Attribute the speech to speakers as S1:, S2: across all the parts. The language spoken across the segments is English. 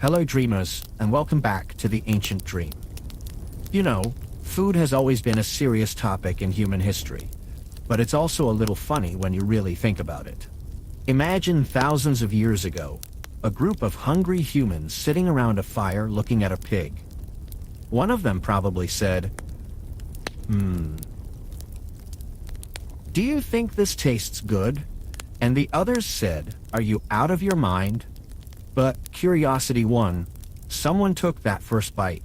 S1: Hello dreamers, and welcome back to the Ancient Dream. You know, food has always been a serious topic in human history, but it's also a little funny when you really think about it. Imagine thousands of years ago, a group of hungry humans sitting around a fire looking at a pig. One of them probably said, do you think this tastes good? And the others said, are you out of your mind? But curiosity won. Someone took that first bite,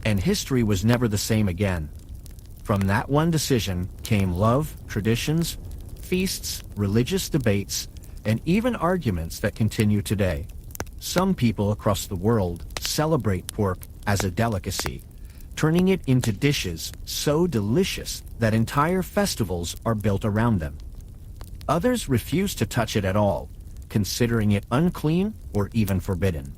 S1: and history was never the same again. From that one decision came love, traditions, feasts, religious debates, and even arguments that continue today. Some people across the world celebrate pork as a delicacy, turning it into dishes so delicious that entire festivals are built around them. Others refuse to touch it at all, considering it unclean or even forbidden.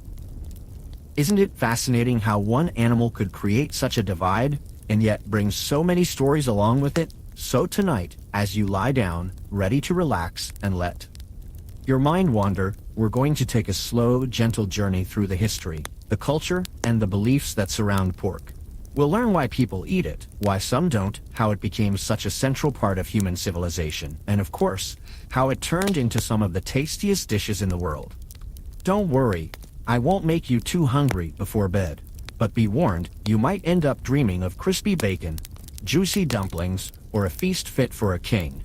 S1: Isn't it fascinating how one animal could create such a divide and yet bring so many stories along with it? So tonight, as you lie down, ready to relax and let your mind wander, we're going to take a slow, gentle journey through the history, the culture, and the beliefs that surround pork. We'll learn why people eat it, why some don't, how it became such a central part of human civilization, and of course, how it turned into some of the tastiest dishes in the world. Don't worry, I won't make you too hungry before bed, but be warned, you might end up dreaming of crispy bacon, juicy dumplings, or a feast fit for a king.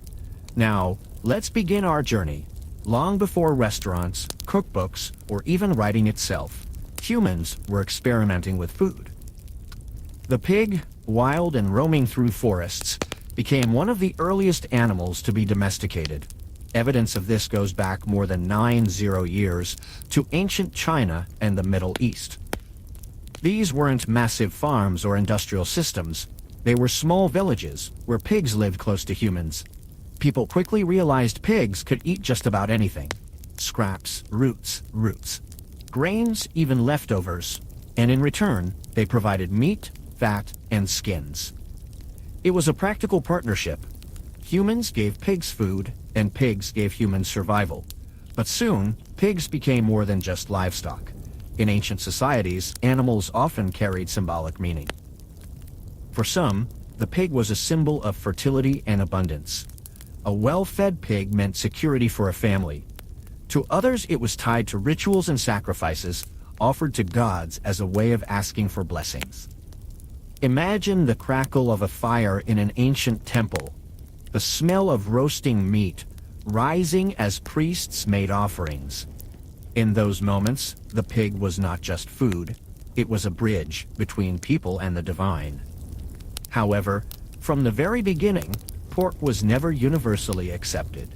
S1: Now, let's begin our journey. Long before restaurants, cookbooks, or even writing itself, humans were experimenting with food. The pig, wild and roaming through forests, became one of the earliest animals to be domesticated. Evidence of this goes back more than 90 years to ancient China and the Middle East. These weren't massive farms or industrial systems. They were small villages where pigs lived close to humans. People quickly realized pigs could eat just about anything. Scraps, roots, grains, even leftovers. And in return, they provided meat, fat, and skins. It was a practical partnership. Humans gave pigs food, and pigs gave humans survival. But soon, pigs became more than just livestock. In ancient societies, animals often carried symbolic meaning. For some, the pig was a symbol of fertility and abundance. A well-fed pig meant security for a family. To others, it was tied to rituals and sacrifices offered to gods as a way of asking for blessings. Imagine the crackle of a fire in an ancient temple, the smell of roasting meat rising as priests made offerings. In those moments, the pig was not just food, it was a bridge between people and the divine. However, from the very beginning, pork was never universally accepted.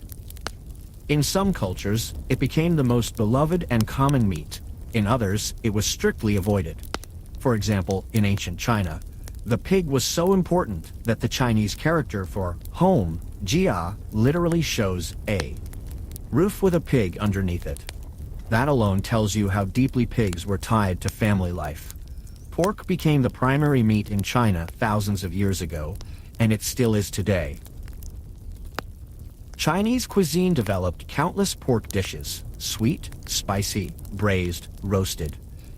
S1: In some cultures, it became the most beloved and common meat. In others, it was strictly avoided. For example, in ancient China, the pig was so important that the Chinese character for home, jia, literally shows a roof with a pig underneath it. That alone tells you how deeply pigs were tied to family life. Pork became the primary meat in China thousands of years ago, and it still is today. Chinese cuisine developed countless pork dishes: sweet, spicy, braised, roasted.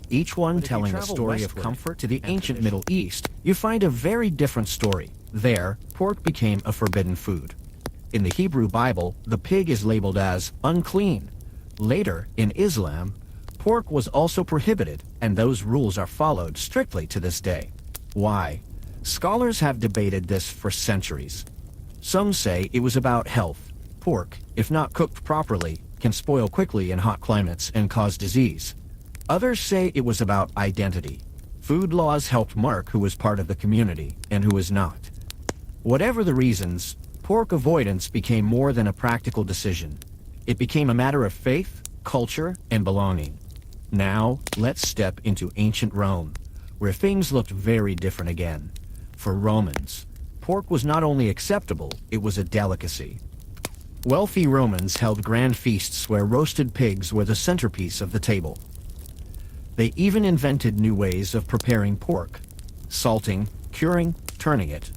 S1: Each one telling a story of comfort. To the ancient Middle East, you find a very different story. There, pork became a forbidden food. In the Hebrew Bible, the pig is labeled as unclean. Later, in Islam, pork was also prohibited, and those rules are followed strictly to this day. Why? Scholars have debated this for centuries. Some say it was about health. Pork, if not cooked properly, can spoil quickly in hot climates and cause disease. Others say it was about identity. Food laws helped mark who was part of the community and who was not. Whatever the reasons, pork avoidance became more than a practical decision. It became a matter of faith, culture, and belonging. Now, let's step into ancient Rome, where things looked very different again. For Romans, pork was not only acceptable, it was a delicacy. Wealthy Romans held grand feasts where roasted pigs were the centerpiece of the table. They even invented new ways of preparing pork: salting, curing, turning it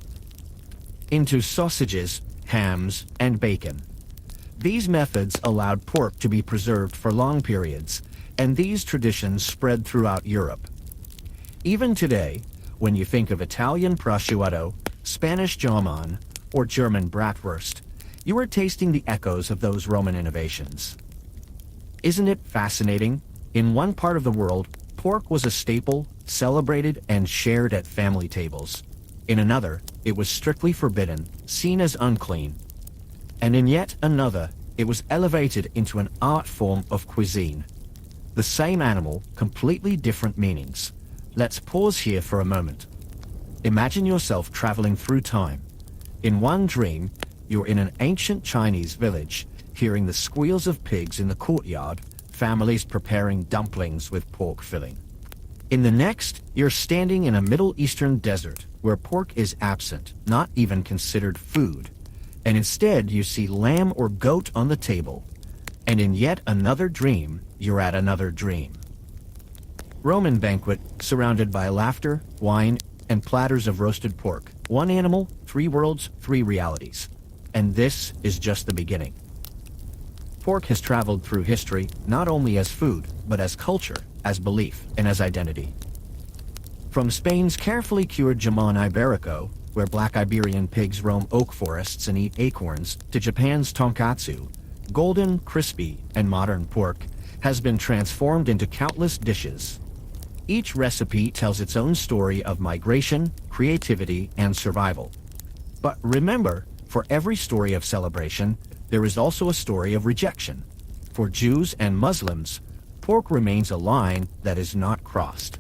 S1: into sausages, hams, and bacon. These methods allowed pork to be preserved for long periods, and these traditions spread throughout Europe. Even today, when you think of Italian prosciutto, Spanish jamón, or German bratwurst, you are tasting the echoes of those Roman innovations. Isn't it fascinating? In one part of the world, pork was a staple, celebrated and shared at family tables. In another, it was strictly forbidden, seen as unclean. And in yet another, it was elevated into an art form of cuisine. The same animal, completely different meanings. Let's pause here for a moment. Imagine yourself traveling through time. In one dream, you're in an ancient Chinese village, hearing the squeals of pigs in the courtyard, families preparing dumplings with pork filling. In the next, you're standing in a Middle Eastern desert where pork is absent, not even considered food, and instead you see lamb or goat on the table. And in yet another dream, you're at another dream. Roman banquet, surrounded by laughter, wine, and platters of roasted pork. One animal, three worlds, three realities. And this is just the beginning. Pork has traveled through history, not only as food, but as culture, as belief, and as identity. From Spain's carefully cured jamón iberico, where black Iberian pigs roam oak forests and eat acorns, to Japan's tonkatsu, golden, crispy, and modern pork has been transformed into countless dishes. Each recipe tells its own story of migration, creativity, and survival. But remember, for every story of celebration, there is also a story of rejection. For Jews and Muslims, pork remains a line that is not crossed.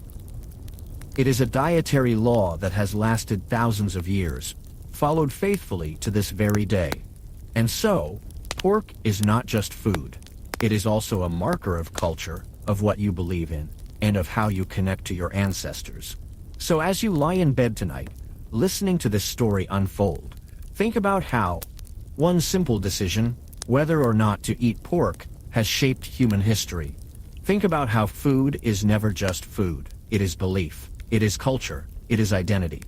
S1: It is a dietary law that has lasted thousands of years, followed faithfully to this very day. And so, pork is not just food. It is also a marker of culture, of what you believe in, and of how you connect to your ancestors. So as you lie in bed tonight, listening to this story unfold, think about how one simple decision, whether or not to eat pork, has shaped human history. Think about how food is never just food. It is belief. It is culture. It is identity.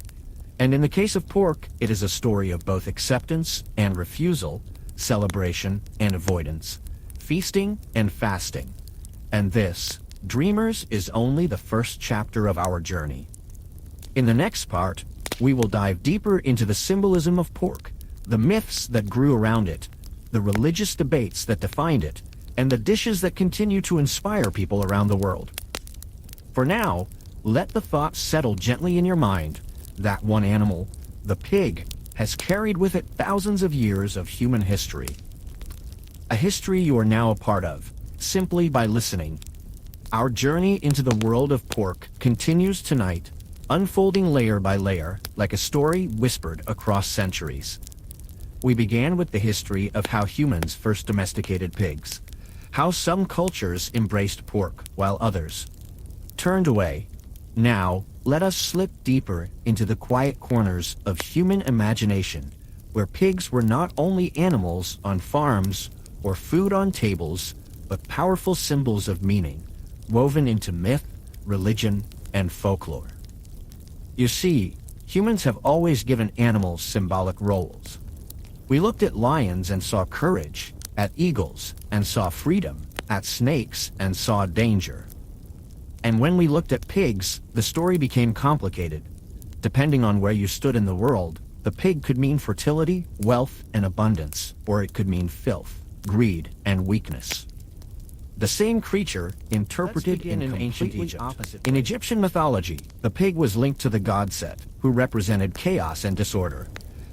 S1: And in the case of pork, it is a story of both acceptance and refusal, celebration and avoidance, feasting and fasting. And this, dreamers, is only the first chapter of our journey. In the next part, we will dive deeper into the symbolism of pork, the myths that grew around it, the religious debates that defined it, and the dishes that continue to inspire people around the world. For now, let the thought settle gently in your mind that one animal, the pig, has carried with it thousands of years of human history. A history you are now a part of, simply by listening. Our journey into the world of pork continues tonight, unfolding layer by layer, like a story whispered across centuries. We began with the history of how humans first domesticated pigs, how some cultures embraced pork while others turned away. Now, let us slip deeper into the quiet corners of human imagination, where pigs were not only animals on farms or food on tables, but powerful symbols of meaning, woven into myth, religion, and folklore. You see, humans have always given animals symbolic roles. We looked at lions and saw courage, at eagles and saw freedom, at snakes and saw danger. And when we looked at pigs, the story became complicated. Depending on where you stood in the world, the pig could mean fertility, wealth, and abundance, or it could mean filth, greed, and weakness. The same creature, interpreted in ancient Egypt. In Egyptian mythology, the pig was linked to the god Set, who represented chaos and disorder.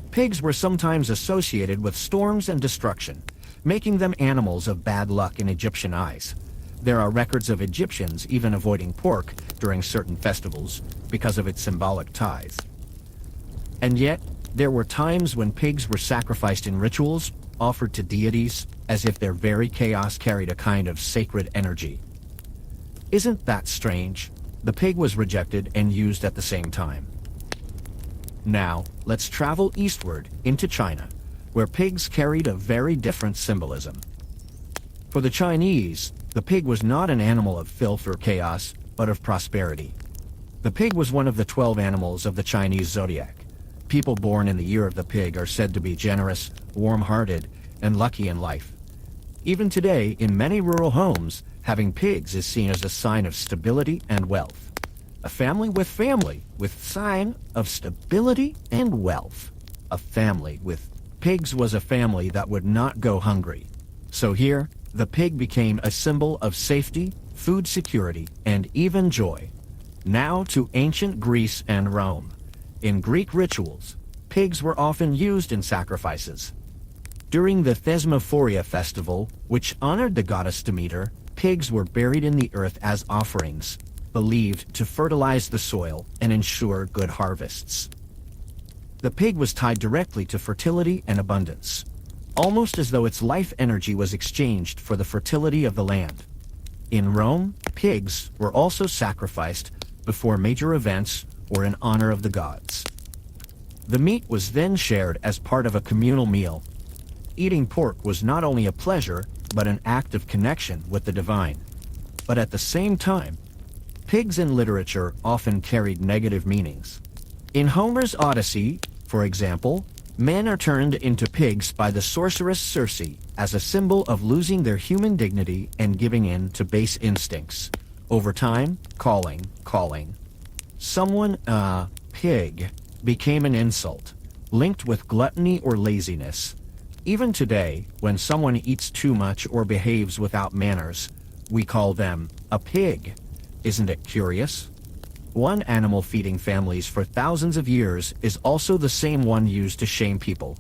S1: Pigs were sometimes associated with storms and destruction, making them animals of bad luck in Egyptian eyes. There are records of Egyptians even avoiding pork during certain festivals because of its symbolic ties. And yet, there were times when pigs were sacrificed in rituals, offered to deities, as if their very chaos carried a kind of sacred energy. Isn't that strange? The pig was rejected and used at the same time. Now, let's travel eastward into China, where pigs carried a very different symbolism. For the Chinese, the pig was not an animal of filth or chaos, but of prosperity. The pig was one of the 12 animals of the Chinese zodiac. People born in the year of the pig are said to be generous, warm-hearted, and lucky in life. Even today, in many rural homes, Having pigs is seen as a sign of stability and wealth. A family with sign of stability and wealth. A family with pigs was a family that would not go hungry. So here, the pig became a symbol of safety, food security, and even joy. Now to ancient Greece and Rome. In Greek rituals, pigs were often used in sacrifices. During the Thesmophoria festival, which honored the goddess Demeter, pigs were buried in the earth as offerings, believed to fertilize the soil and ensure good harvests. The pig was tied directly to fertility and abundance, almost as though its life energy was exchanged for the fertility of the land. In Rome, pigs were also sacrificed before major events or in honor of the gods. The meat was then shared as part of a communal meal. Eating pork was not only a pleasure, but an act of connection with the divine. But at the same time, pigs in literature often carried negative meanings. In Homer's Odyssey, for example, men are turned into pigs by the sorceress Circe as a symbol of losing their human dignity and giving in to base instincts. Over time, calling someone a pig became an insult, linked with gluttony or laziness. Even today, when someone eats too much or behaves without manners, we call them a pig. Isn't it curious? One animal feeding families for thousands of years is also the same one used to shame people.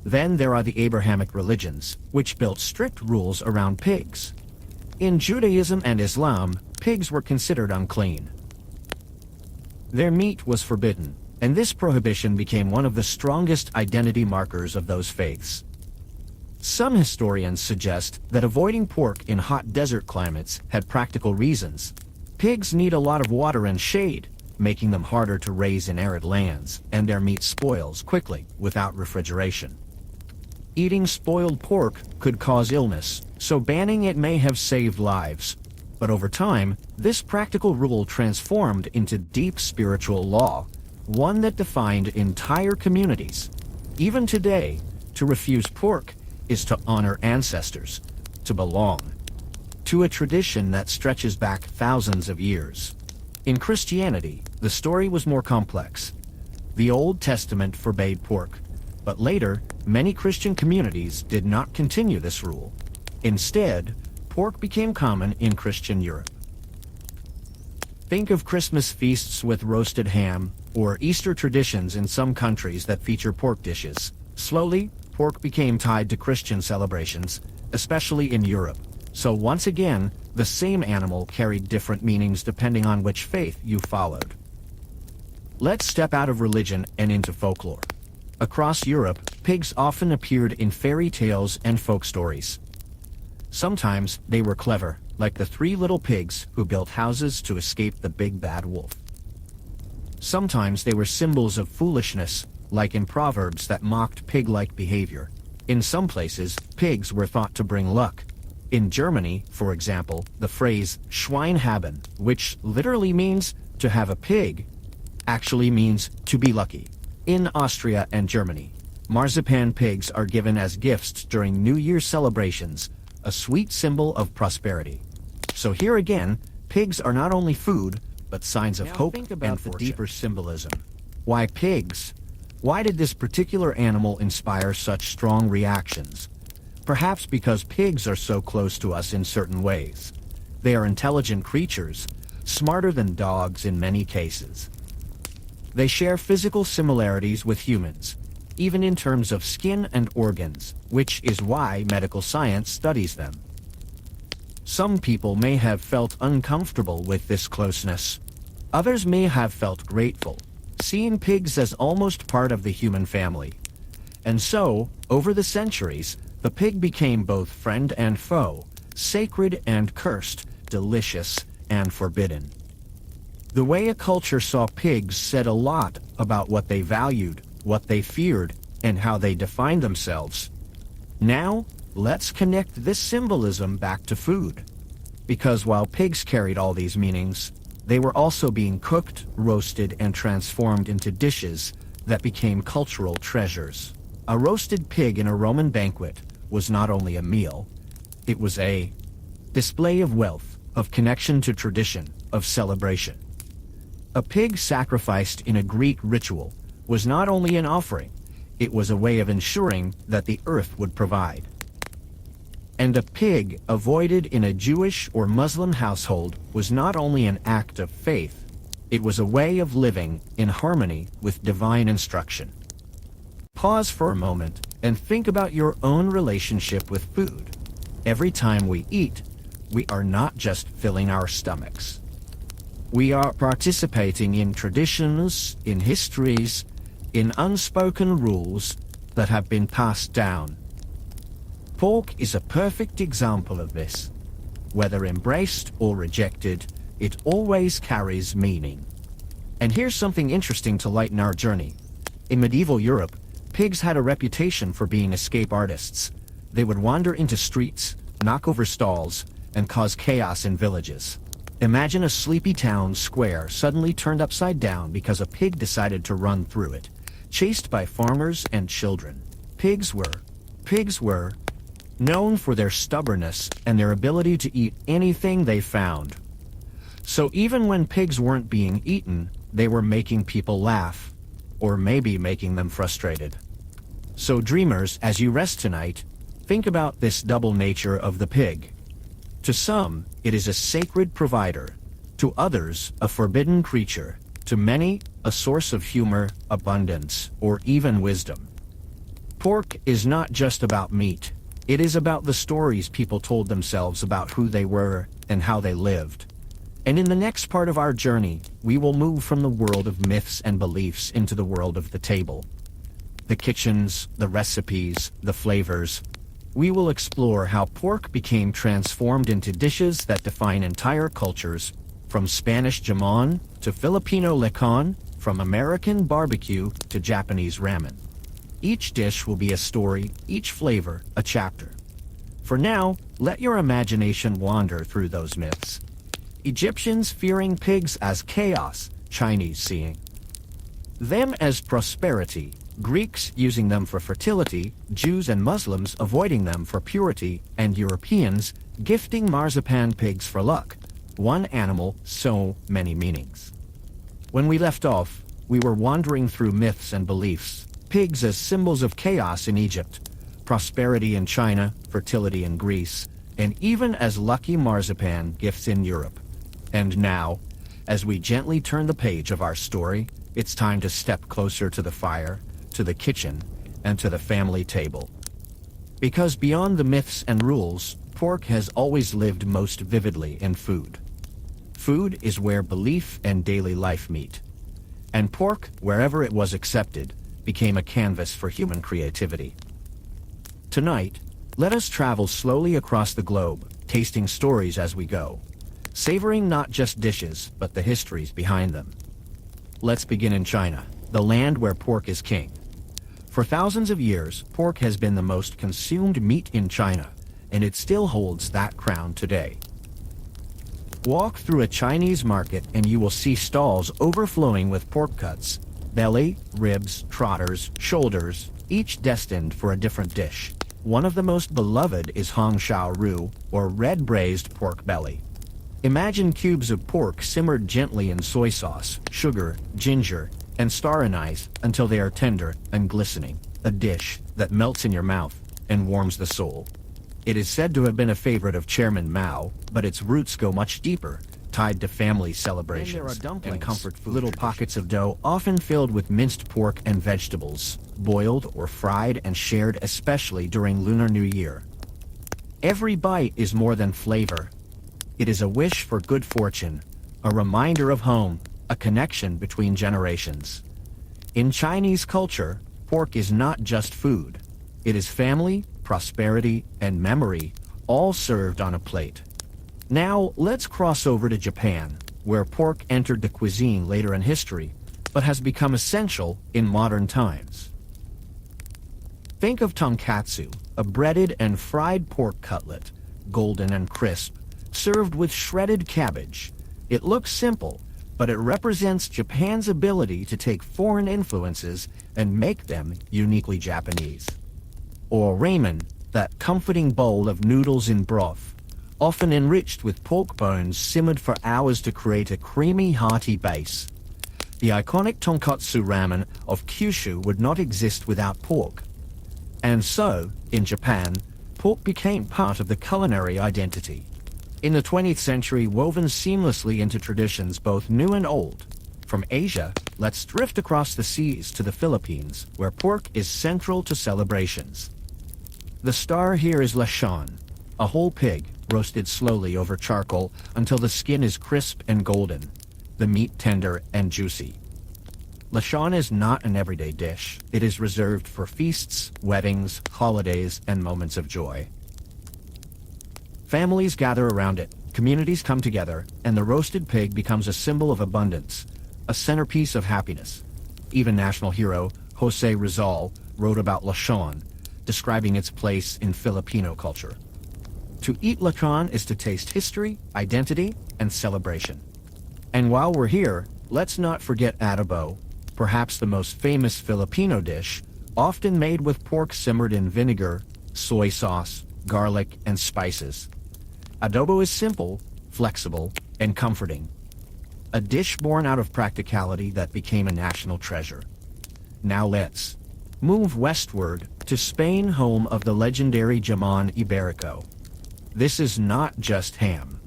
S1: Then there are the Abrahamic religions, which built strict rules around pigs. In Judaism and Islam, pigs were considered unclean. Their meat was forbidden, and this prohibition became one of the strongest identity markers of those faiths. Some historians suggest that avoiding pork in hot desert climates had practical reasons. Pigs need a lot of water and shade, making them harder to raise in arid lands, and their meat spoils quickly without refrigeration. Eating spoiled pork could cause illness, so banning it may have saved lives. But over time, this practical rule transformed into deep spiritual law, one that defined entire communities. Even today, to refuse pork is to honor ancestors, to belong to a tradition that stretches back thousands of years. In Christianity, the story was more complex. The Old Testament forbade pork, but later, many Christian communities did not continue this rule. Instead, pork became common in Christian Europe. Think of Christmas feasts with roasted ham, or Easter traditions in some countries that feature pork dishes. Slowly, pork became tied to Christian celebrations, especially in Europe. So once again, the same animal carried different meanings depending on which faith you followed. Let's step out of religion and into folklore. Across Europe, pigs often appeared in fairy tales and folk stories. Sometimes they were clever, like the three little pigs who built houses to escape the big bad wolf. Sometimes they were symbols of foolishness, like in proverbs that mocked pig-like behavior. In some places, pigs were thought to bring luck. In Germany, for example, the phrase Schwein haben, which literally means to have a pig, actually means to be lucky. In Austria and Germany, marzipan pigs are given as gifts during New Year's celebrations, a sweet symbol of prosperity. So here again, pigs are not only food, but signs of hope and the deeper symbolism. Why pigs? Why did this particular animal inspire such strong reactions? Perhaps because pigs are so close to us in certain ways. They are intelligent creatures, smarter than dogs in many cases. They share physical similarities with humans, even in terms of skin and organs, which is why medical science studies them. Some people may have felt uncomfortable with this closeness. Others may have felt grateful, seeing pigs as almost part of the human family. And so, over the centuries, the pig became both friend and foe, sacred and cursed, delicious and forbidden. The way a culture saw pigs said a lot about what they valued, what they feared, and how they defined themselves. Now, let's connect this symbolism back to food. Because while pigs carried all these meanings, they were also being cooked, roasted, and transformed into dishes that became cultural treasures. A roasted pig in a Roman banquet was not only a meal, it was a Display of wealth, of connection to tradition, of celebration. A pig sacrificed in a Greek ritual was not only an offering, it was a way of ensuring that the earth would provide. And a pig avoided in a Jewish or Muslim household was not only an act of faith, it was a way of living in harmony with divine instruction. Pause for a moment and think about your own relationship with food. Every time we eat, we are not just filling our stomachs. We are participating in traditions, in histories, in unspoken rules that have been passed down. Pork is a perfect example of this. Whether embraced or rejected, it always carries meaning. And here's something interesting to lighten our journey. In medieval Europe, pigs had a reputation for being escape artists. They would wander into streets, knock over stalls, and cause chaos in villages. Imagine a sleepy town square suddenly turned upside down because a pig decided to run through it, chased by farmers and children. Pigs were known for their stubbornness and their ability to eat anything they found. So even when pigs weren't being eaten, they were making people laugh, or maybe making them frustrated. So dreamers, as you rest tonight, think about this double nature of the pig. To some, it is a sacred provider. To others, a forbidden creature. To many, a source of humor, abundance, or even wisdom. Pork is not just about meat. It is about the stories people told themselves about who they were and how they lived. And in the next part of our journey, we will move from the world of myths and beliefs into the world of the table. The kitchens, the recipes, the flavors. We will explore how pork became transformed into dishes that define entire cultures, from Spanish jamón to Filipino lechón, from American barbecue to Japanese ramen. Each dish will be a story, each flavor a chapter. For now, let your imagination wander through those myths. Egyptians fearing pigs as chaos, Chinese seeing them as prosperity, Greeks using them for fertility, Jews and Muslims avoiding them for purity, and Europeans gifting marzipan pigs for luck. One animal, so many meanings. When we left off, we were wandering through myths and beliefs. Pigs as symbols of chaos in Egypt, prosperity in China, fertility in Greece, and even as lucky marzipan gifts in Europe. And now, as we gently turn the page of our story, it's time to step closer to the fire, to the kitchen, and to the family table. Because beyond the myths and rules, pork has always lived most vividly in food. Food is where belief and daily life meet. And pork, wherever it was accepted, became a canvas for human creativity. Tonight, let us travel slowly across the globe, tasting stories as we go, savoring not just dishes, but the histories behind them. Let's begin in China, the land where pork is king. For thousands of years, pork has been the most consumed meat in China, and it still holds that crown today. Walk through a Chinese market and you will see stalls overflowing with pork cuts, belly, ribs, trotters, shoulders, each destined for a different dish. One of the most beloved is Hong Shao Ru, or red braised pork belly. Imagine cubes of pork simmered gently in soy sauce, sugar, ginger, and star anise until they are tender and glistening, a dish that melts in your mouth and warms the soul. It is said to have been a favorite of Chairman Mao, but its roots go much deeper, tied to family celebrations. Then there are dumplings, and comfort food, little pockets of dough often filled with minced pork and vegetables, boiled or fried and shared especially during Lunar New Year. Every bite is more than flavor. It is a wish for good fortune, a reminder of home, a connection between generations. In Chinese culture, pork is not just food. It is family, prosperity, and memory, all served on a plate. Now, let's cross over to Japan, where pork entered the cuisine later in history, but has become essential in modern times. Think of tonkatsu, a breaded and fried pork cutlet, golden and crisp, served with shredded cabbage. It looks simple, but it represents Japan's ability to take foreign influences and make them uniquely Japanese. Or ramen, that comforting bowl of noodles in broth, often enriched with pork bones simmered for hours to create a creamy, hearty base. The iconic tonkotsu ramen of Kyushu would not exist without pork. And so, in Japan, pork became part of the culinary identity. In the 20th century, woven seamlessly into traditions both new and old. From Asia, let's drift across the seas to the Philippines, where pork is central to celebrations. The star here is lechón, a whole pig, roasted slowly over charcoal until the skin is crisp and golden, the meat tender and juicy. Lechón is not an everyday dish. It is reserved for feasts, weddings, holidays, and moments of joy. Families gather around it, communities come together, and the roasted pig becomes a symbol of abundance, a centerpiece of happiness. Even national hero Jose Rizal wrote about lechón, describing its place in Filipino culture. To eat lechón is to taste history, identity, and celebration. And while we're here, let's not forget adobo, perhaps the most famous Filipino dish, often made with pork simmered in vinegar, soy sauce, garlic, and spices. Adobo is simple, flexible, and comforting. A dish born out of practicality that became a national treasure. Now let's move westward to Spain, home of the legendary jamón ibérico. This is not just ham.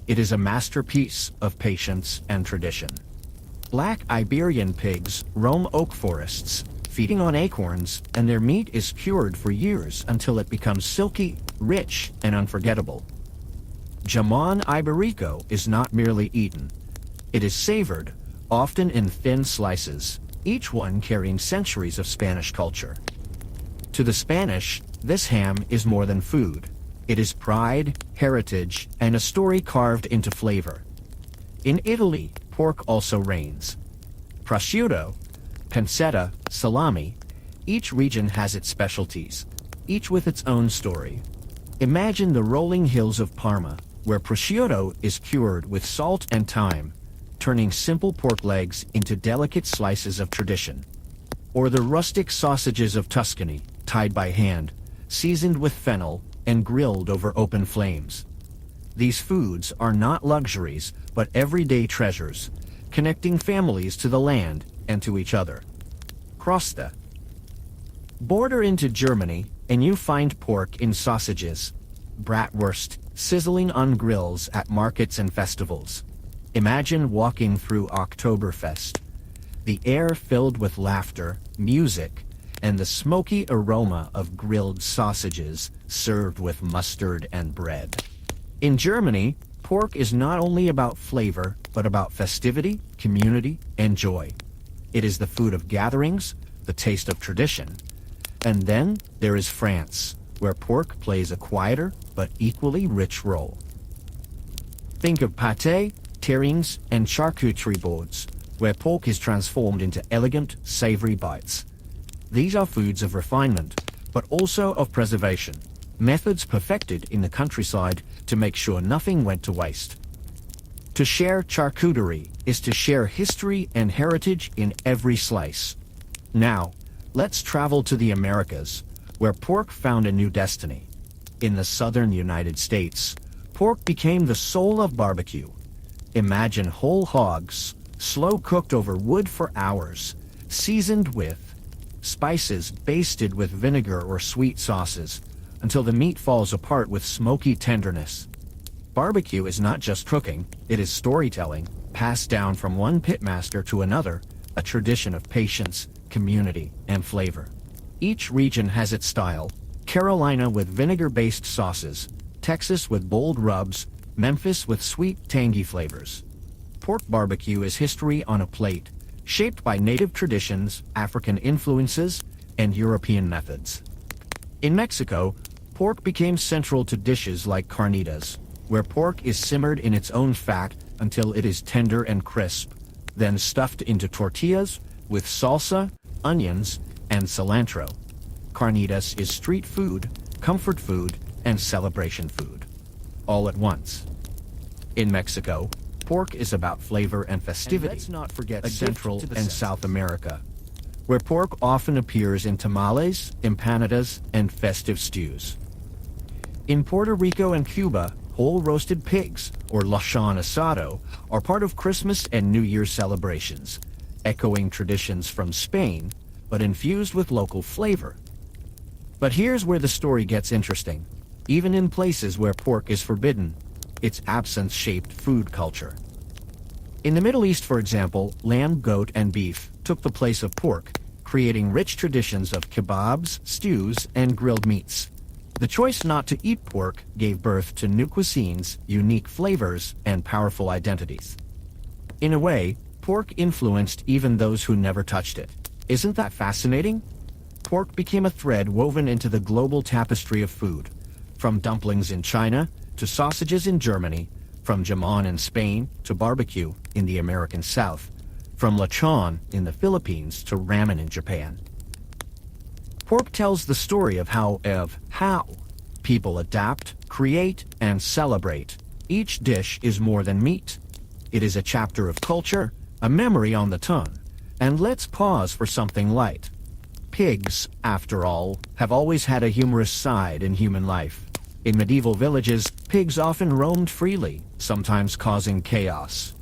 S1: It is a masterpiece of patience and tradition. Black Iberian pigs roam oak forests, feeding on acorns, and their meat is cured for years until it becomes silky, rich, and unforgettable. Jamón ibérico is not merely eaten. It is savored, often in thin slices, each one carrying centuries of Spanish culture. To the Spanish, this ham is more than food. It is pride, heritage, and a story carved into flavor. In Italy, pork also reigns. Prosciutto, pancetta, salami, each region has its specialties, each with its own story. Imagine the rolling hills of Parma, where prosciutto is cured with salt and thyme, turning simple pork legs into delicate slices of tradition. Or the rustic sausages of Tuscany, tied by hand, seasoned with fennel, and grilled over open flames. These foods are not luxuries, but everyday treasures, connecting families to the land and to each other. Cross the border into Germany, and you find pork in sausages, bratwurst, sizzling on grills at markets and festivals. Imagine walking through Oktoberfest, the air filled with laughter, music, and the smoky aroma of grilled sausages served with mustard and bread. In Germany, pork is not only about flavor, but about festivity, community, and joy. It is the food of gatherings, the taste of tradition. And then there is France, where pork plays a quieter but equally rich role. Think of pâté, terrines, and charcuterie boards, where pork is transformed into elegant, savory bites. These are foods of refinement, but also of preservation, methods perfected in the countryside to make sure nothing went to waste. To share charcuterie is to share history and heritage in every slice. Now, let's travel to the Americas, where pork found a new destiny. In the southern United States, pork became the soul of barbecue. Imagine whole hogs, slow cooked over wood for hours, seasoned with spices, basted with vinegar or sweet sauces, until the meat falls apart with smoky tenderness. Barbecue is not just cooking, it is storytelling, passed down from one pitmaster to another, a tradition of patience, community, and flavor. Each region has its style: Carolina with vinegar-based sauces, Texas with bold rubs, Memphis with sweet, tangy flavors. Pork barbecue is history on a plate, shaped by native traditions, African influences, and European methods. In Mexico, pork became central to dishes like carnitas, where pork is simmered in its own fat until it is tender and crisp, then stuffed into tortillas with salsa, onions, and cilantro. Carnitas is street food, comfort food, and celebration food, all at once. In Mexico, pork is about flavor and festivity. And let's not forget Central and South America, where pork often appears in tamales, empanadas, and festive stews. In Puerto Rico and Cuba, whole roasted pigs, or lechón asado, are part of Christmas and New Year's celebrations, echoing traditions from Spain, but infused with local flavor. But here's where the story gets interesting. Even in places where pork is forbidden, its absence shaped food culture. In the Middle East, for example, lamb, goat, and beef took the place of pork, creating rich traditions of kebabs, stews, and grilled meats. The choice not to eat pork gave birth to new cuisines, unique flavors, and powerful identities. In a way, pork influenced even those who never touched it. Isn't that fascinating? Pork became a thread woven into the global tapestry of food, from dumplings in China to sausages in Germany, from jamón in Spain to barbecue in the American South, from lechón in the Philippines to ramen in Japan. Pork tells the story of how people adapt, create, and celebrate. Each dish is more than meat. It is a chapter of culture, a memory on the tongue. And let's pause for something light. Pigs, after all, have always had a humorous side in human life. In medieval villages, pigs often roamed freely, sometimes causing chaos.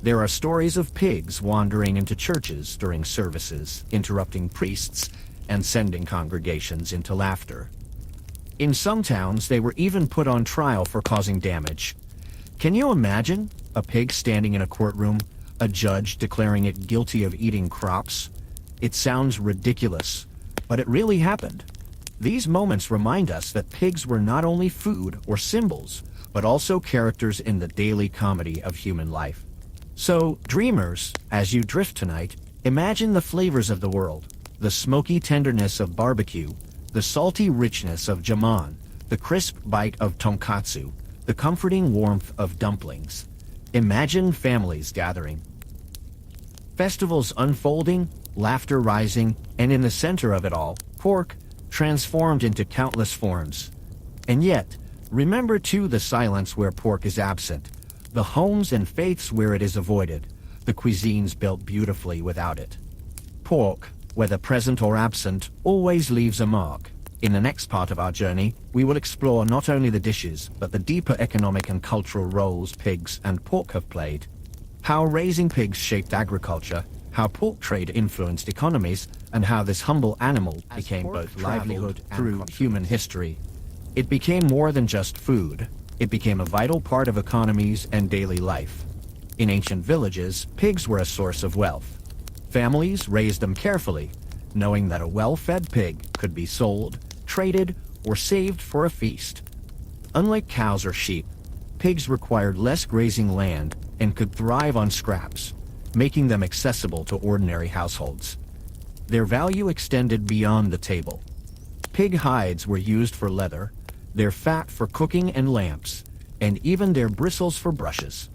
S1: There are stories of pigs wandering into churches during services, interrupting priests, and sending congregations into laughter. In some towns, they were even put on trial for causing damage. Can you imagine a pig standing in a courtroom, a judge declaring it guilty of eating crops? It sounds ridiculous, but it really happened. These moments remind us that pigs were not only food or symbols, but also characters in the daily comedy of human life. So, dreamers, as you drift tonight, imagine the flavors of the world, the smoky tenderness of barbecue, the salty richness of jamón, the crisp bite of tonkatsu, the comforting warmth of dumplings. Imagine families gathering, festivals unfolding, laughter rising, and in the center of it all, pork, transformed into countless forms. And yet, remember too the silence where pork is absent, the homes and faiths where it is avoided, the cuisines built beautifully without it. Pork, whether present or absent, always leaves a mark. In the next part of our journey, we will explore not only the dishes, but the deeper economic and cultural roles pigs and pork have played. How raising pigs shaped agriculture, how pork trade influenced economies, and how this humble animal became both livelihood through human history. It became more than just food. It became a vital part of economies and daily life. In ancient villages, pigs were a source of wealth. Families raised them carefully, knowing that a well-fed pig could be sold, traded, or saved for a feast. Unlike cows or sheep, pigs required less grazing land and could thrive on scraps, making them accessible to ordinary households. Their value extended beyond the table. Pig hides were used for leather, their fat for cooking and lamps, and even their bristles for brushes.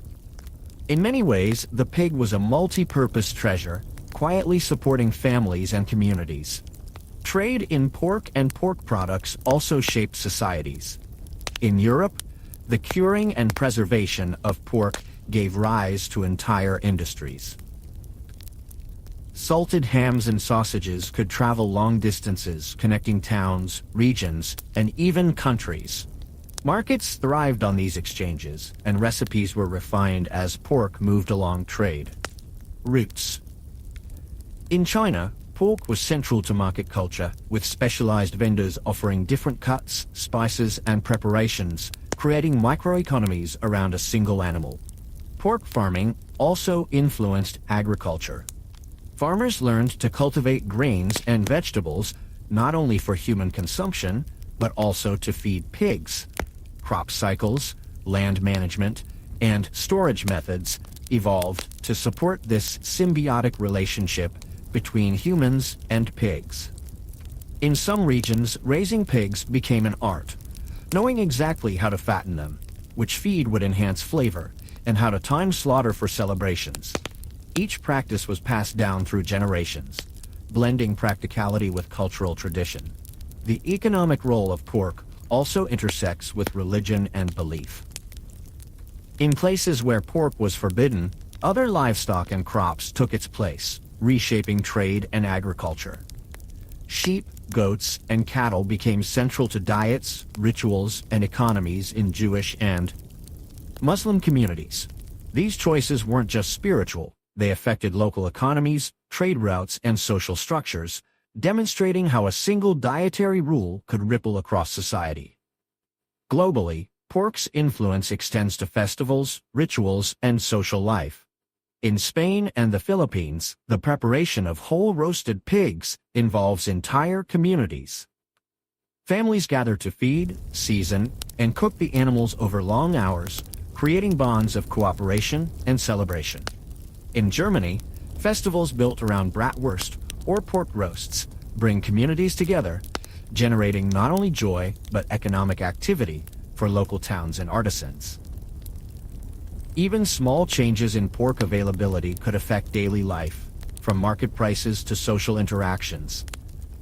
S1: In many ways, the pig was a multi-purpose treasure, quietly supporting families and communities. Trade in pork and pork products also shaped societies. In Europe, the curing and preservation of pork gave rise to entire industries. Salted hams and sausages could travel long distances, connecting towns, regions, and even countries. Markets thrived on these exchanges, and recipes were refined as pork moved along trade. Roots. In China, pork was central to market culture, with specialized vendors offering different cuts, spices, and preparations, creating microeconomies around a single animal. Pork farming also influenced agriculture. Farmers learned to cultivate grains and vegetables not only for human consumption, but also to feed pigs. Crop cycles, land management, and storage methods evolved to support this symbiotic relationship between humans and pigs. In some regions, raising pigs became an art, knowing exactly how to fatten them, which feed would enhance flavor, and how to time slaughter for celebrations. Each practice was passed down through generations, blending practicality with cultural tradition. The economic role of pork also intersects with religion and belief. In places where pork was forbidden, other livestock and crops took its place, reshaping trade and agriculture. Sheep, goats, and cattle became central to diets, rituals, and economies in Jewish and Muslim communities. These choices weren't just spiritual, they affected local economies, trade routes, and social structures, demonstrating how a single dietary rule could ripple across society. Globally, pork's influence extends to festivals, rituals, and social life. In Spain and the Philippines, the preparation of whole roasted pigs involves entire communities. Families gather to feed, season, and cook the animals over long hours, creating bonds of cooperation and celebration. In Germany, festivals built around bratwurst or pork roasts bring communities together, generating not only joy but economic activity for local towns and artisans. Even small changes in pork availability could affect daily life, from market prices to social interactions.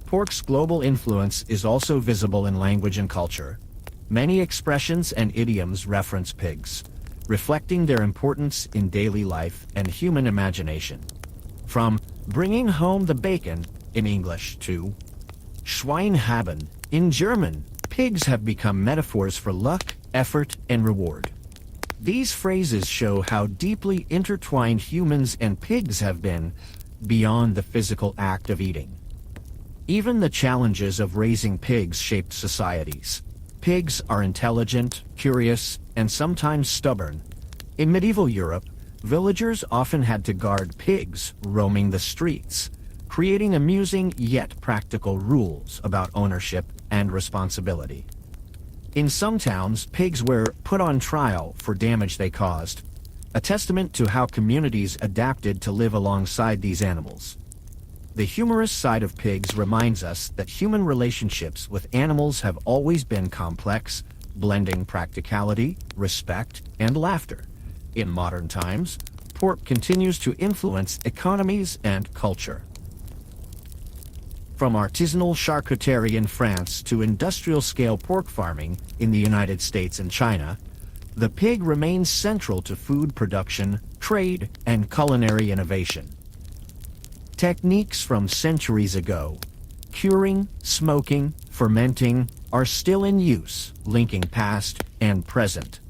S1: Pork's global influence is also visible in language and culture. Many expressions and idioms reference pigs, reflecting their importance in daily life and human imagination. From bringing home the bacon in English to Schwein haben in German, pigs have become metaphors for luck, effort, and reward. These phrases show how deeply intertwined humans and pigs have been, beyond the physical act of eating. Even the challenges of raising pigs shaped societies. Pigs are intelligent, curious, and sometimes stubborn. In medieval Europe, villagers often had to guard pigs roaming the streets, creating amusing yet practical rules about ownership and responsibility. In some towns, pigs were put on trial for damage they caused, a testament to how communities adapted to live alongside these animals. The humorous side of pigs reminds us that human relationships with animals have always been complex, blending practicality, respect, and laughter. In modern times, pork continues to influence economies and culture. From artisanal charcuterie in France to industrial-scale pork farming in the United States and China, the pig remains central to food production, trade, and culinary innovation. Techniques from centuries ago, curing, smoking, fermenting, are still in use, linking past and present.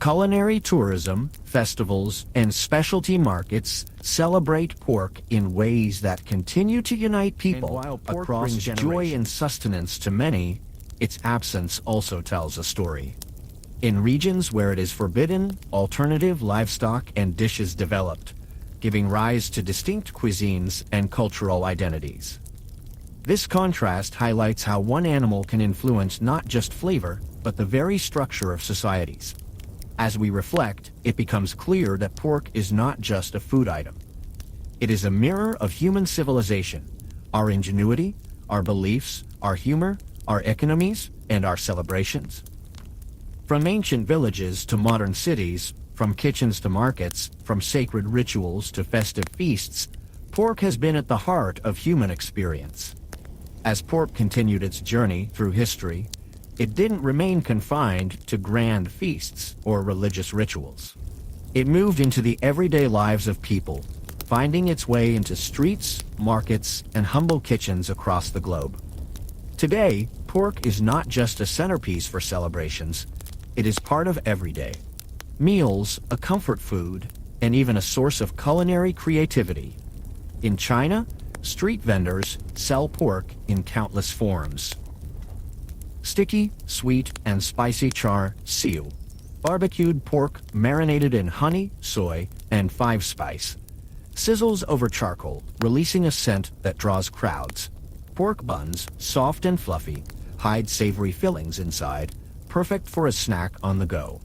S1: Culinary tourism, festivals, and specialty markets celebrate pork in ways that continue to unite people across generations. Joy and sustenance to many, its absence also tells a story. In regions where it is forbidden, alternative livestock and dishes developed, giving rise to distinct cuisines and cultural identities. This contrast highlights how one animal can influence not just flavor, but the very structure of societies. As we reflect, it becomes clear that pork is not just a food item. It is a mirror of human civilization, our ingenuity, our beliefs, our humor, our economies, and our celebrations. From ancient villages to modern cities, from kitchens to markets, from sacred rituals to festive feasts, pork has been at the heart of human experience. As pork continued its journey through history, it didn't remain confined to grand feasts or religious rituals. It moved into the everyday lives of people, finding its way into streets, markets, and humble kitchens across the globe. Today, pork is not just a centerpiece for celebrations, it is part of everyday meals, a comfort food, and even a source of culinary creativity. In China, street vendors sell pork in countless forms. Sticky, sweet, and spicy char siu, barbecued pork marinated in honey, soy, and five-spice, sizzles over charcoal, releasing a scent that draws crowds. Pork buns, soft and fluffy, hide savory fillings inside, perfect for a snack on the go.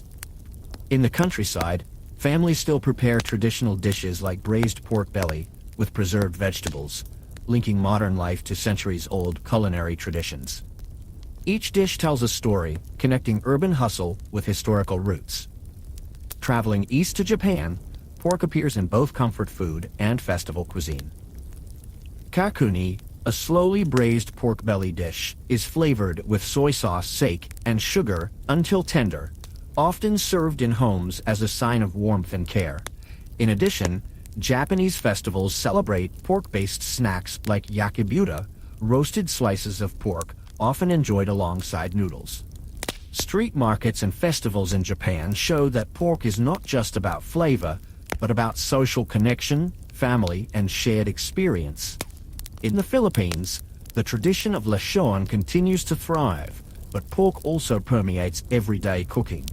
S1: In the countryside, families still prepare traditional dishes like braised pork belly with preserved vegetables, linking modern life to centuries-old culinary traditions. Each dish tells a story, connecting urban hustle with historical roots. Traveling east to Japan, pork appears in both comfort food and festival cuisine. Kakuni, a slowly braised pork belly dish, is flavored with soy sauce, sake, and sugar until tender, often served in homes as a sign of warmth and care. In addition, Japanese festivals celebrate pork-based snacks like yakibuta, roasted slices of pork, often enjoyed alongside noodles. Street markets and festivals in Japan show that pork is not just about flavor, but about social connection, family, and shared experience. In the Philippines, the tradition of lechón continues to thrive, but pork also permeates everyday cooking.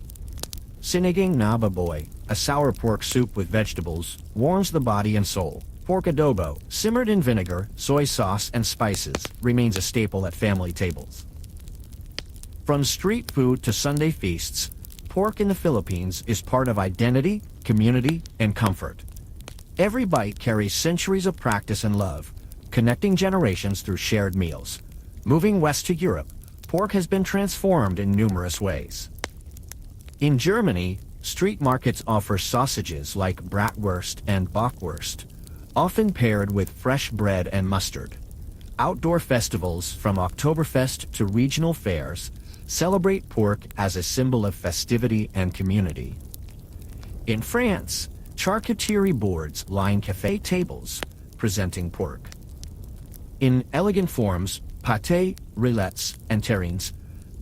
S1: Sinigang na baboy, a sour pork soup with vegetables, warms the body and soul. Pork adobo, simmered in vinegar, soy sauce, and spices, remains a staple at family tables. From street food to Sunday feasts, pork in the Philippines is part of identity, community, and comfort. Every bite carries centuries of practice and love, connecting generations through shared meals. Moving west to Europe, pork has been transformed in numerous ways. In Germany, street markets offer sausages like bratwurst and bockwurst, often paired with fresh bread and mustard. Outdoor festivals, from Oktoberfest to regional fairs, celebrate pork as a symbol of festivity and community. In France, charcuterie boards line café tables, presenting pork. In elegant forms, pâté, rillettes, and terrines,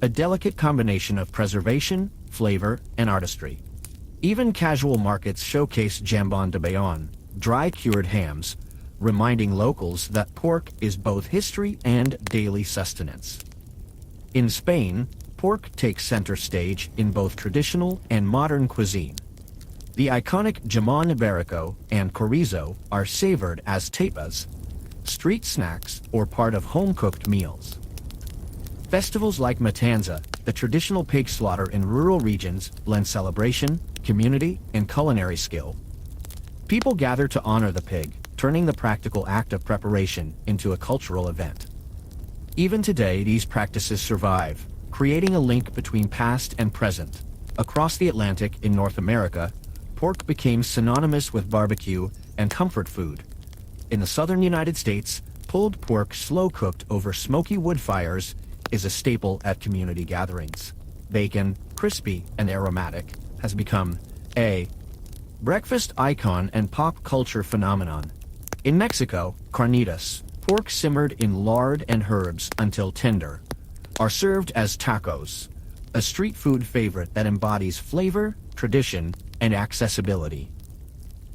S1: a delicate combination of preservation, flavor, and artistry. Even casual markets showcase jambon de Bayonne, dry-cured hams, reminding locals that pork is both history and daily sustenance. In Spain, pork takes center stage in both traditional and modern cuisine. The iconic jamón ibérico and chorizo are savored as tapas, street snacks, or part of home-cooked meals. Festivals like Matanza, the traditional pig slaughter in rural regions, blend celebration, community, and culinary skill. People gather to honor the pig, turning the practical act of preparation into a cultural event. Even today, these practices survive, creating a link between past and present. Across the Atlantic in North America, pork became synonymous with barbecue and comfort food. In the southern United States, pulled pork slow-cooked over smoky wood fires is a staple at community gatherings. Bacon, crispy and aromatic, has become a breakfast icon and pop culture phenomenon. In Mexico, carnitas, pork simmered in lard and herbs until tender, are served as tacos, a street food favorite that embodies flavor, tradition, and accessibility.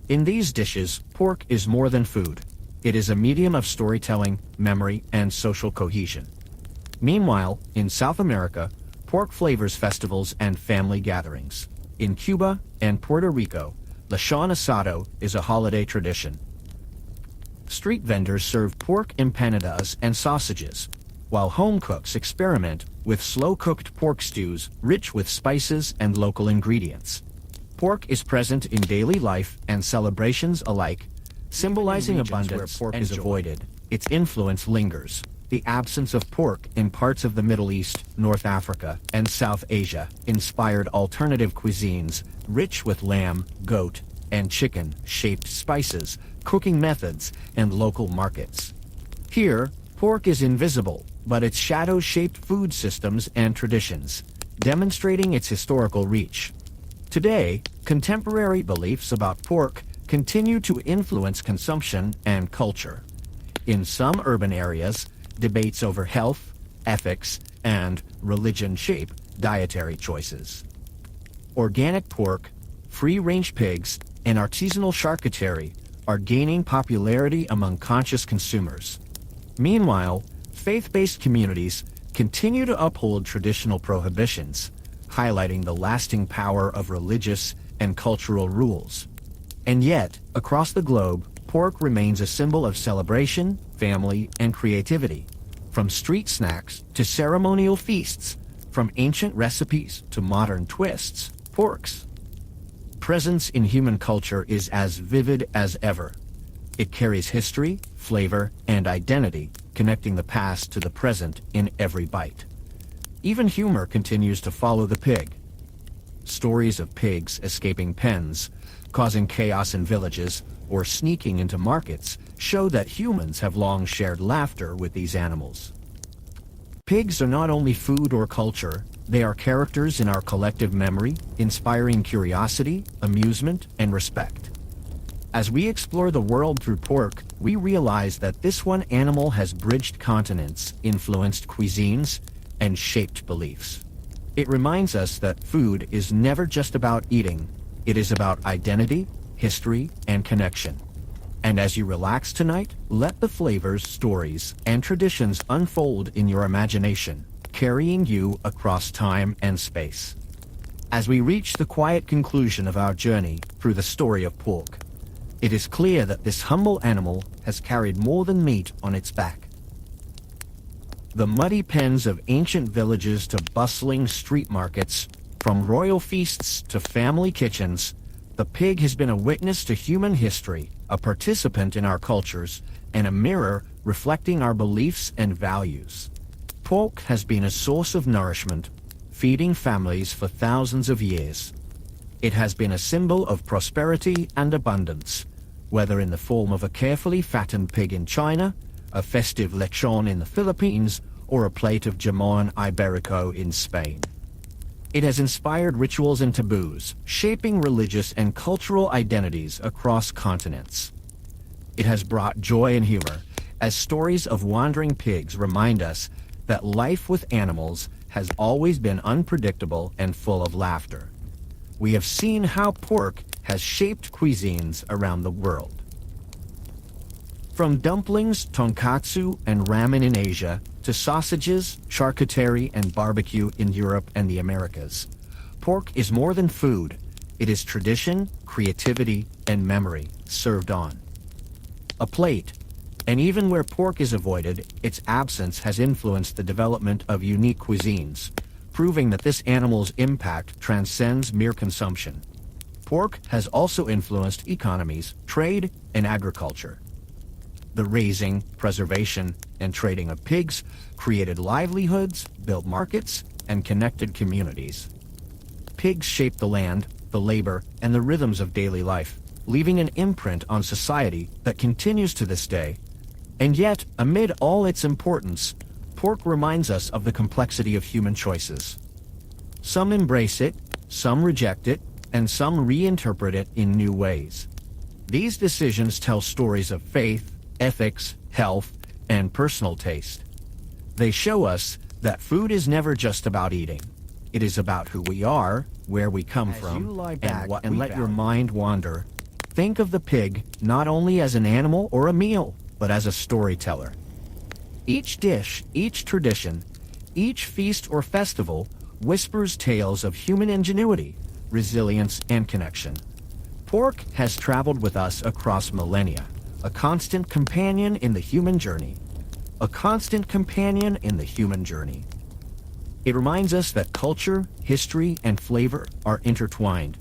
S1: In these dishes, pork is more than food. It is a medium of storytelling, memory, and social cohesion. Meanwhile, in South America, pork flavors festivals and family gatherings. In Cuba and Puerto Rico, lechón asado is a holiday tradition. Street vendors serve pork empanadas and sausages, while home cooks experiment with slow-cooked pork stews rich with spices and local ingredients. Pork is present in daily life and celebrations alike, symbolizing abundance where pork is avoided. Its influence lingers. The absence of pork in parts of the Middle East, North Africa, and South Asia inspired alternative cuisines rich with lamb, goat, and chicken-shaped spices, cooking methods, and local markets. Here, pork is invisible, but its shadow-shaped food systems and traditions, demonstrating its historical reach. Today, contemporary beliefs about pork continue to influence consumption and culture. In some urban areas, debates over health, ethics, and religion shape dietary choices. Organic pork, free-range pigs, and artisanal charcuterie are gaining popularity among conscious consumers. Meanwhile, faith-based communities continue to uphold traditional prohibitions, highlighting the lasting power of religious and cultural rules. And yet, across the globe, pork remains a symbol of celebration, family, and creativity. From street snacks to ceremonial feasts, from ancient recipes to modern twists, pork's presence in human culture is as vivid as ever. It carries history, flavor, and identity, connecting the past to the present in every bite. Even humor continues to follow the pig. Stories of pigs escaping pens, causing chaos in villages, or sneaking into markets show that humans have long shared laughter with these animals. Pigs are not only food or culture, they are characters in our collective memory, inspiring curiosity, amusement, and respect. As we explore the world through pork, we realize that this one animal has bridged continents, influenced cuisines, and shaped beliefs. It reminds us that food is never just about eating, it is about identity, history, and connection. And as you relax tonight, let the flavors, stories, and traditions unfold in your imagination, carrying you across time and space. As we reach the quiet conclusion of our journey through the story of pork, it is clear that this humble animal has carried more than meat on its back. The muddy pens of ancient villages to bustling street markets, from royal feasts to family kitchens, the pig has been a witness to human history, a participant in our cultures, and a mirror reflecting our beliefs and values. Pork has been a source of nourishment, feeding families for thousands of years. It has been a symbol of prosperity and abundance, whether in the form of a carefully fattened pig in China, a festive lechón in the Philippines, or a plate of jamón iberico in Spain. It has inspired rituals and taboos, shaping religious and cultural identities across continents. It has brought joy and humor, as stories of wandering pigs remind us that life with animals has always been unpredictable and full of laughter. We have seen how pork has shaped cuisines around the world. From dumplings, tonkatsu, and ramen in Asia, to sausages, charcuterie, and barbecue in Europe and the Americas, pork is more than food. It is tradition, creativity, and memory served on a plate. And even where pork is avoided, its absence has influenced the development of unique cuisines, proving that this animal's impact transcends mere consumption. Pork has also influenced economies, trade, and agriculture. The raising, preservation, and trading of pigs created livelihoods, built markets, and connected communities. Pigs shaped the land, the labor, and the rhythms of daily life, leaving an imprint on society that continues to this day. And yet, amid all its importance, pork reminds us of the complexity of human choices. Some embrace it, some reject it, and some reinterpret it in new ways. These decisions tell stories of faith, ethics, health, and personal taste. They show us that food is never just about eating. It is about who we are, where we come from, and let your mind wander. Think of the pig not only as an animal or a meal, but as a storyteller. Each dish, each tradition, each feast or festival whispers tales of human ingenuity, resilience, and connection. Pork has traveled with us across millennia, a constant companion in the human journey. A constant companion in the human journey. It reminds us that culture, history, and flavor are intertwined,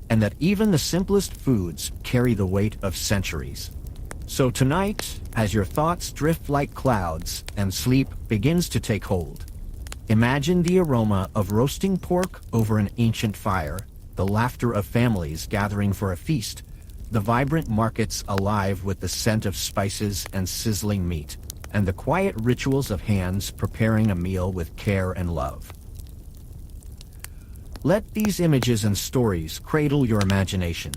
S1: and that even the simplest foods carry the weight of centuries. So tonight, as your thoughts drift like clouds and sleep begins to take hold, imagine the aroma of roasting pork over an ancient fire, the laughter of families gathering for a feast, the vibrant markets alive with the scent of spices and sizzling meat, and the quiet rituals of hands preparing a meal with care and love. Let these images and stories cradle your imagination,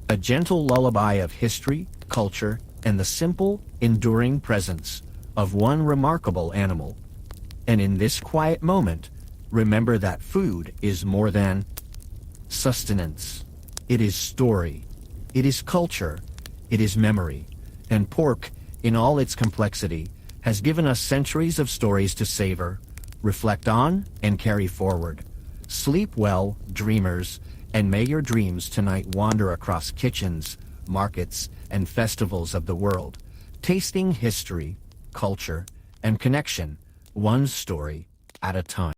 S1: a gentle lullaby of history, culture, and the simple, enduring presence of one remarkable animal. And in this quiet moment, remember that food is more than sustenance. It is story. It is culture. It is memory. And pork, in all its complexity, has given us centuries of stories to savor, reflect on, and carry forward. Sleep well, dreamers, and may your dreams tonight wander across kitchens, markets, and festivals of the world, tasting history, culture, and connection, one story at a time.